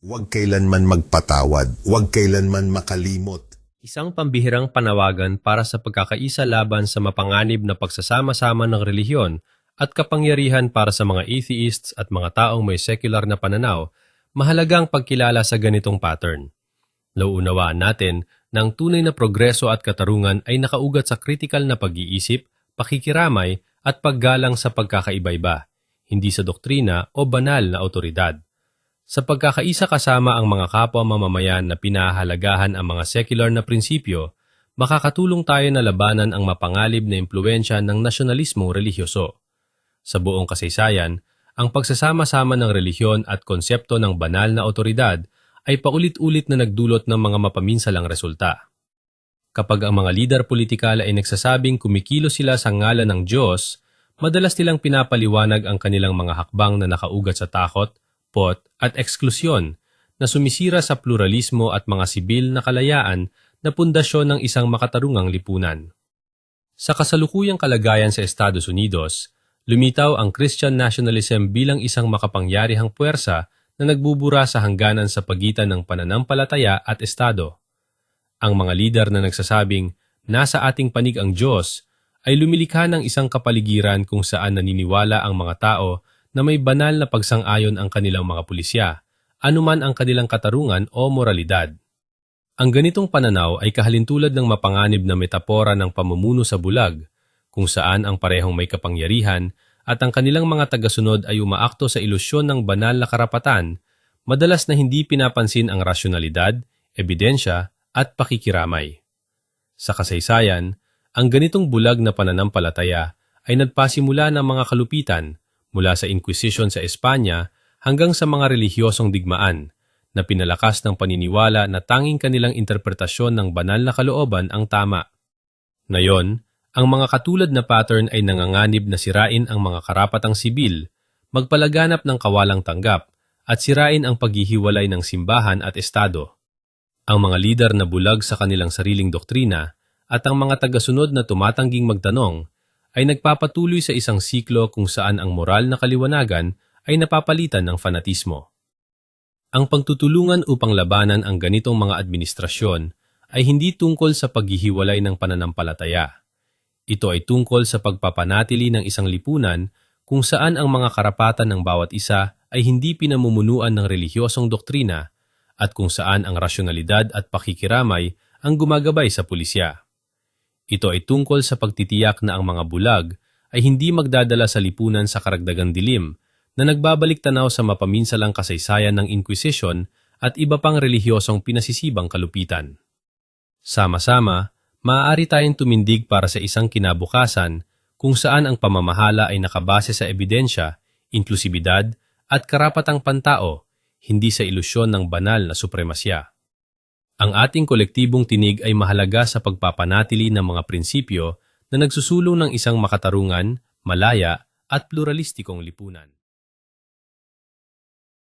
Huwag kailanman magpatawad, huwag kailanman makalimot. Isang pambihirang panawagan para sa pagkakaisa laban sa mapanganib na pagsasama-sama ng relihiyon at kapangyarihan para sa mga atheists at mga taong may secular na pananaw, mahalagang pagkilala sa ganitong pattern. Nauunawaan natin na ang tunay na progreso at katarungan ay nakaugat sa kritikal na pag-iisip, pakikiramay at paggalang sa pagkakaiba-iba, hindi sa doktrina o banal na awtoridad. Sa pagkakaisa kasama ang mga kapwa mamamayan na pinahahalagahan ang mga secular na prinsipyo, makakatulong tayo na labanan ang mapangalib na impluwensya ng nasyonalismong relihiyoso. Sa buong kasaysayan, ang pagsasama-sama ng relihiyon at konsepto ng banal na awtoridad ay paulit-ulit na nagdulot ng mga mapaminsalang resulta. Kapag ang mga lider politikal ay nagsasabing kumikilos sila sa ngalan ng Diyos, madalas nilang pinapaliwanag ang kanilang mga hakbang na nakaugat sa takot, pot at eksklusyon na sumisira sa pluralismo at mga sibil na kalayaan na pundasyon ng isang makatarungang lipunan. Sa kasalukuyang kalagayan sa Estados Unidos, lumitaw ang Christian nationalism bilang isang makapangyarihang puwersa na nagbubura sa hangganan sa pagitan ng pananampalataya at Estado. Ang mga lider na nagsasabing, "Nasa ating panig ang Diyos," ay lumilikha ng isang kapaligiran kung saan naniniwala ang mga tao na may banal na pagsang-ayon ang kanilang mga pulisya, anuman ang kanilang katarungan o moralidad. Ang ganitong pananaw ay kahalintulad ng mapanganib na metapora ng pamumuno sa bulag, kung saan ang parehong may kapangyarihan at ang kanilang mga tagasunod ay umaakto sa ilusyon ng banal na karapatan, madalas na hindi pinapansin ang rasyonalidad, ebidensya at pakikiramay. Sa kasaysayan, ang ganitong bulag na pananampalataya ay nagpasimula ng mga kalupitan mula sa Inquisition sa Espanya hanggang sa mga relihiyosong digmaan na pinalakas ng paniniwala na tanging kanilang interpretasyon ng banal na kalooban ang tama. Ngayon, ang mga katulad na pattern ay nanganganib na sirain ang mga karapatang sibil, magpalaganap ng kawalang tanggap, at sirain ang paghihiwalay ng simbahan at estado. Ang mga lider na bulag sa kanilang sariling doktrina at ang mga tagasunod na tumatangging magtanong ay nagpapatuloy sa isang siklo kung saan ang moral na kaliwanagan ay napapalitan ng fanatismo. Ang pagtutulungan upang labanan ang ganitong mga administrasyon ay hindi tungkol sa paghihiwalay ng pananampalataya. Ito ay tungkol sa pagpapanatili ng isang lipunan kung saan ang mga karapatan ng bawat isa ay hindi pinamumunuan ng relihiyosong doktrina at kung saan ang rasyonalidad at pakikiramay ang gumagabay sa pulisya. Ito ay tungkol sa pagtitiyak na ang mga bulag ay hindi magdadala sa lipunan sa karagdagang dilim na nagbabalik tanaw sa mapaminsalang kasaysayan ng Inquisition at iba pang relihiyosong pinasisibang kalupitan. Sama-sama, maaari tayong tumindig para sa isang kinabukasan kung saan ang pamamahala ay nakabase sa ebidensya, inklusibidad at karapatang pantao, hindi sa ilusyon ng banal na supremasya. Ang ating kolektibong tinig ay mahalaga sa pagpapanatili ng mga prinsipyo na nagsusulong ng isang makatarungan, malaya at pluralistikong lipunan.